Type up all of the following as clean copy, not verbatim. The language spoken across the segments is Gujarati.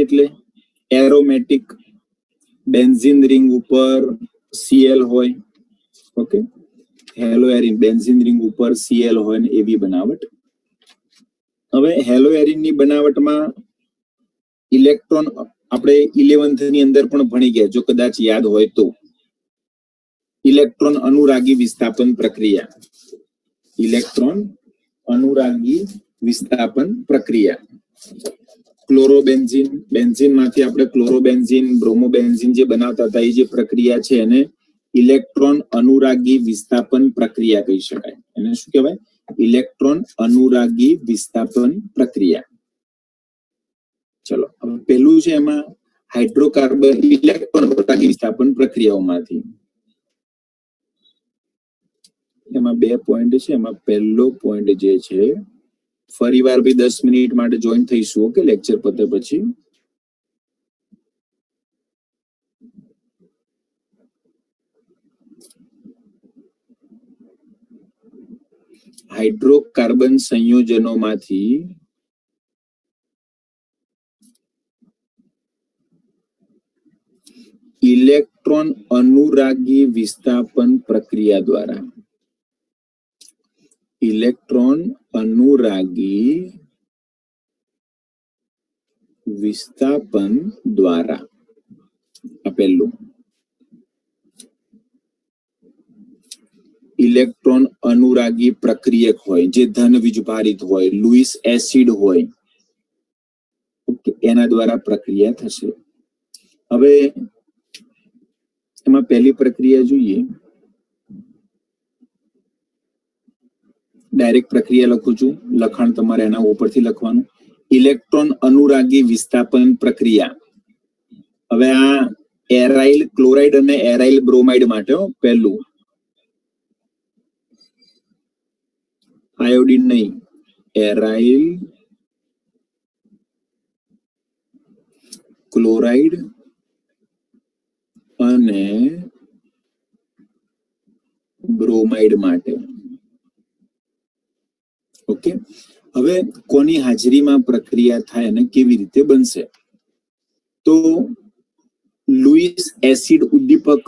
એટલે એરોમેટિક બેન્ઝીન રિંગ ઉપર Cl હોય. ઓકે, હેલોએરિન બેન્ઝીન રિંગ ઉપર Cl હોય ને એવી બનાવટ. હવે હેલોએરિન ની બનાવટમાં ઇલેક્ટ્રોન આપણે 11th ની અંદર પણ ભણી ગયા, જો કદાચ યાદ હોય તો. ઇલેક્ટ્રોન અનુરાગી વિસ્થાપન પ્રક્રિયા, ઇલેક્ટ્રોન અનુરાગી વિસ્થાપન પ્રક્રિયા. ક્લોરોબેન્ઝીન, બેન્ઝીન માંથી આપણે ક્લોરોબેન્ઝીન, બ્રોમોબેન્ઝીન જે બનાવતા હતા, એ જે પ્રક્રિયા છે એને ઇલેક્ટ્રોન અનુરાગી વિસ્થાપન પ્રક્રિયા કહી શકાય. એને શું કહેવાય? ઇલેક્ટ્રોન અનુરાગી વિસ્થાપન પ્રક્રિયા. ચલો, હવે પહેલું છે એમાં હાઇડ્રોકાર્બન ઇલેક્ટ્રોન અનુરાગી વિસ્થાપન પ્રક્રિયાઓમાંથી. એમાં 2 પોઈન્ટ છે. એમાં પહેલો પોઈન્ટ જે છે, ફરીવાર બી 10 મિનિટ માટે જોઈન થઈશું. ઓકે, લેક્ચર પતે પછી. હાઇડ્રોકાર્બન સંયોજનોમાંથી ઇલેક્ટ્રોન અનુરાગી વિસ્થાપન પ્રક્રિયા દ્વારા, ઇલેક્ટ્રોન અનુરાગી વિસ્થાપન દ્વારા, આ પહેલું. ઇલેક્ટ્રોન અનુરાગી પ્રક્રિયક હોય, જે ધન વીજભારિત હોય, લુઈસ એસિડ હોય, ઓકે, એના દ્વારા પ્રક્રિયા થશે. હવે એમાં પહેલી પ્રક્રિયા જોઈએ. ડાયરેક્ટ પ્રક્રિયા લખું છું, લખાણ તમારે એના ઉપરથી લખવાનું. ઇલેક્ટ્રોન અનુરાગી વિસ્થાપન પ્રક્રિયા. હવે આ એરાઇલ ક્લોરાઇડ અને એરાઇલ બ્રોમાઇડ માટે પહેલું, આયોડિન નહીં, એરાઇલ ક્લોરાઇડ અને બ્રોમાઇડ માટે. ઓકે, હવે કોની હાજરીમાં પ્રક્રિયા થાય અને કેવી રીતે બનશે? તો લુઈસ એસિડ ઉદ્દીપક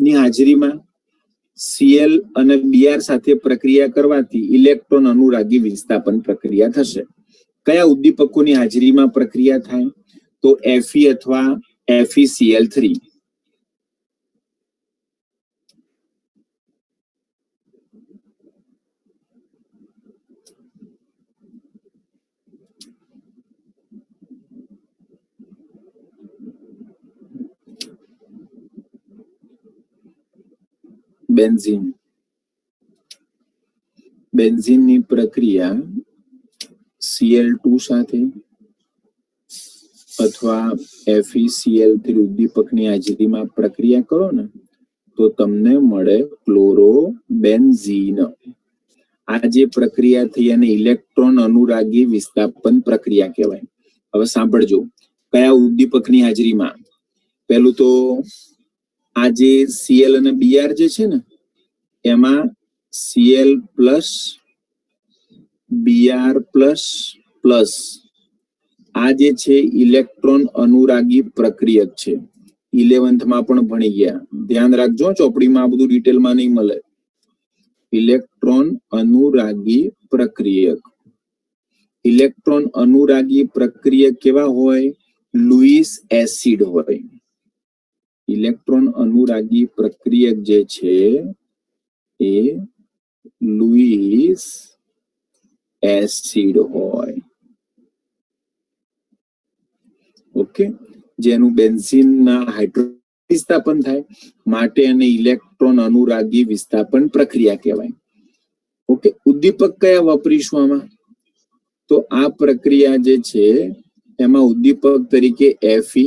ની હાજરીમાં Cl અને Br સાથે પ્રક્રિયા કરવાથી ઇલેક્ટ્રોન અનુરાગી વિસ્થાપન પ્રક્રિયા થશે. કયા ઉદ્દીપકોની હાજરીમાં પ્રક્રિયા થાય? તો Fe અથવા FeCl3. બેન્ઝીન, બેન્ઝીનની પ્રક્રિયા Cl2 સાથે અથવા FeCl3 ઉદ્દીપકની હાજરીમાં પ્રક્રિયા કરો ને તો તમને મળે ક્લોરોબેન્ઝીન. આ જે પ્રક્રિયા થઈ એને ઇલેક્ટ્રોન અનુરાગી વિસ્થાપન પ્રક્રિયા કહેવાય. હવે સાંભળજો, કયા ઉદ્દીપકની હાજરીમાં? પહેલું તો આ જે Cl અને Br જે છે ને, એમાં Cl plus Br plus plus, આ જે છે ઇલેક્ટ્રોન અનુરાગી પ્રક્રિયક છે. 11th માં પણ ભણી ગયા, ધ્યાન રાખજો, ચોપડીમાં આ બધું ડિટેલમાં નહીં મળે. ઇલેક્ટ્રોન અનુરાગી પ્રક્રિયક. ઇલેક્ટ્રોન અનુરાગી પ્રક્રિયક કેવા હોય? લુઈસ એસિડ હોય. ઇલેક્ટ્રોન અનુરાગી પ્રક્રિયક જે છે એ લુઈસ એસિડ હોય. ઓકે, જેનું બેન્ઝીનના હાઇડ્રો વિસ્થાપન થાય માટે એને ઇલેક્ટ્રોન અનુરાગી વિસ્થાપન પ્રક્રિયા કહેવાય. ઓકે, ઉદ્દીપક કયા વાપરીશું આમાં? તો આ પ્રક્રિયા જે છે એમાં ઉદ્દીપક તરીકે Fe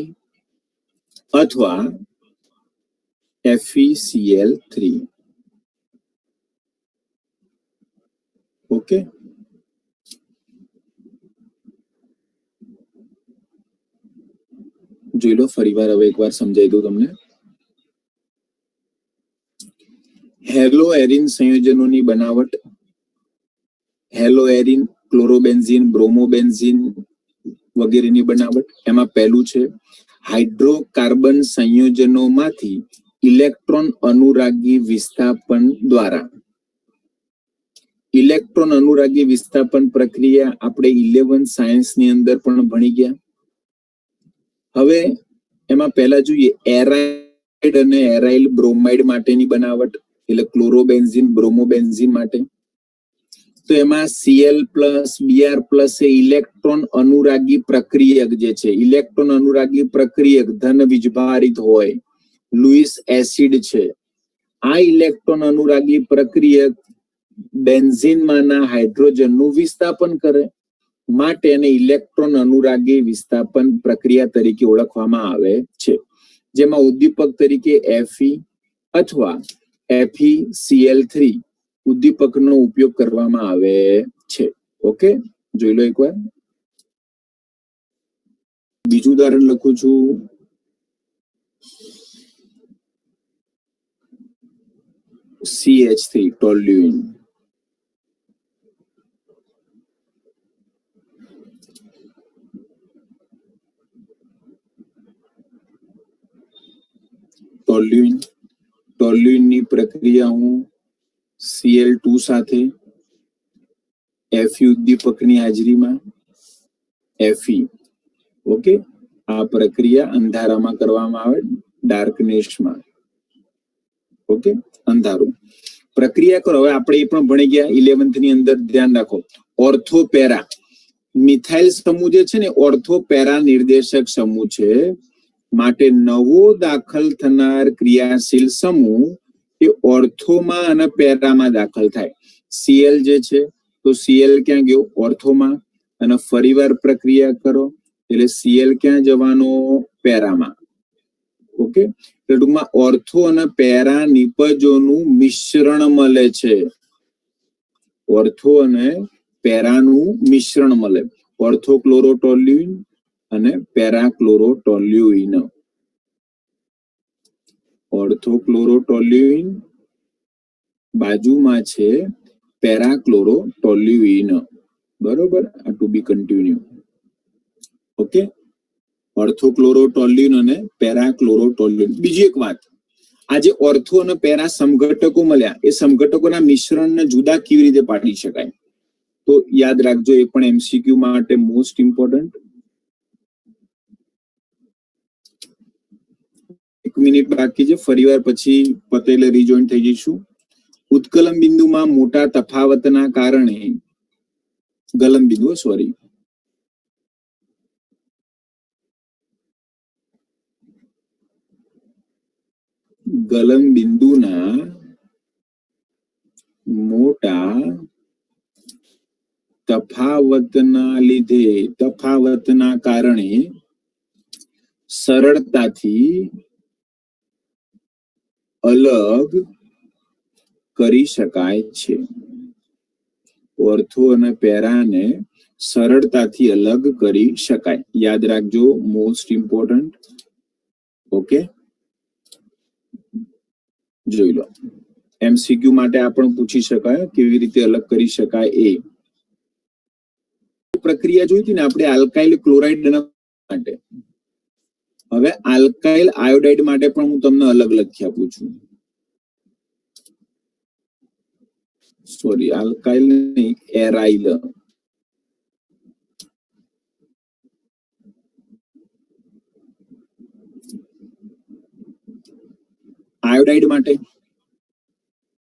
અથવા FeCl3. ઓકે, જોઈ લો ફરીવાર, હવે એકવાર સમજાવી દઉં તમને. હેલોએરિન સંયોજનોની બનાવટ, હેલોએરિન, ક્લોરોબેન્ઝીન, બ્રોમોબેન્ઝીન વગેરેની બનાવટ. એમાં પહેલું છે હાઇડ્રોકાર્બન સંયોજનોમાંથી ઇલેક્ટ્રોન અનુરાગી વિસ્થાપન દ્વારા. ઇલેક્ટ્રોન અનુરાગી વિસ્થાપન પ્રક્રિયા આપણે 11 સાયન્સની અંદર પણ ભણી ગયા. હવે એમાં પહેલા જોઈએ એરાઇડ અને એરાઇલ બ્રોમાઇડ માટેની બનાવટ, એટલે ક્લોરોબેન્ઝીન બ્રોમોબેન્ઝીન માટે. તો એમાં Cl+, Br+ એ ઇલેક્ટ્રોન અનુરાગી પ્રક્રિયક જે છે, ઇલેક્ટ્રોન અનુરાગી પ્રક્રિયક ધન વીજભારિત હોય, લુઈસ એસિડ છે. આ ઇલેક્ટ્રોન અનુરાગી પ્રક્રિયક બેન્ઝીનમાંના હાઇડ્રોજનનું વિસ્થાપન કરે, માટે એને ઇલેક્ટ્રોન અનુરાગી વિસ્થાપન પ્રક્રિયા તરીકે ઓળખવામાં આવે છે, જેમાં ઉદ્દીપક તરીકે Fe અથવા FeCl3 ઉદ્દીપકનો ઉપયોગ કરવામાં આવે છે. ઓકે, જોઈ લો એકવાર. બીજું ઉદાહરણ લખું છું. CH3 toluene. ટોલ્યુઇનની પ્રક્રિયા હું Cl2 સાથે Fe ઉદ્દીપકની હાજરીમાં Fe. ઓકે, આ પ્રક્રિયા અંધારામાં કરવામાં આવે, ડાર્કનેસમાં. ઓકે, અંધારું પ્રક્રિયા કરો. હવે આપણે એ પણ ભણી ગયા 11th ની અંદર. ધ્યાન રાખો, ઓર્થોપેરા મિથાઇલ સમૂહ જે છે ને, ઓર્થોપેરા નિર્દેશક સમૂહ છે, માટે નવો દાખલ થનાર ક્રિયાશીલ સમૂહ એ ઓર્થોમાં અને પેરામાં દાખલ થાય. Cl જે છે, તો Cl ક્યાં ગયો? ઓર્થોમાં. અને ફરીવાર પ્રક્રિયા કરો એટલે Cl ક્યાં જવાનો? પેરામાં. ઓકે, ટૂંકમાં ઓર્થો અને પેરા નિપજોનું મિશ્રણ મળે છે. ઓર્થો અને પેરાનું મિશ્રણ મળે. ઓર્થોક્લોરોટોલ્યુઇન અને પેરાક્લોરોટોલ્યુઇન. ઓર્થોક્લોરોટોલ્યુઇન બાજુમાં છે પેરાક્લોરોટોલ્યુઇન. બરોબર, આ ટુ બી કન્ટિન્યુ. ઓકે, ઓર્થોક્લોરોટોલ્યુઇન અને પેરાક્લોરોટોલ્યુઇન. બીજી એક વાત, આ જે ઓર્થો અને પેરા સમઘટકો મળ્યા, એ સમઘટકોના મિશ્રણને જુદા કેવી રીતે પાડી શકાય? તો યાદ રાખજો, એ પણ MCQ માટે મોસ્ટ ઇમ્પોર્ટન્ટ. 1 મિનિટ બાકી છે, ફરીવાર પછી પટેલે રીજોઈન થઈ જઈશું. ઉત્કલન બિંદુમાં મોટા તફાવતના કારણે ગલન બિંદુ ગલન બિંદુના મોટા તફાવતના કારણે સરળતાથી અલગ કરી શકાય છે. ઓર્થો અને પેરાને સરળતાથી અલગ કરી શકાય. યાદ રાખજો, મોસ્ટ ઇમ્પોર્ટન્ટ. ઓકે, જોઈ લો. MCQ માટે આ પણ પૂછી શકાય, કેવી રીતે અલગ કરી શકાય એ પ્રક્રિયા જોઈ હતી ને આપણે આલ્કાઇલ ક્લોરાઇડ માટે. હવે આલ્કાઇલ આયોડાઇડ માટે પણ હું તમને અલગ લખી આપું છું. સોરી, આલ્કાઇલ નહીં, એરાઇલ. આયોડાઇડ માટે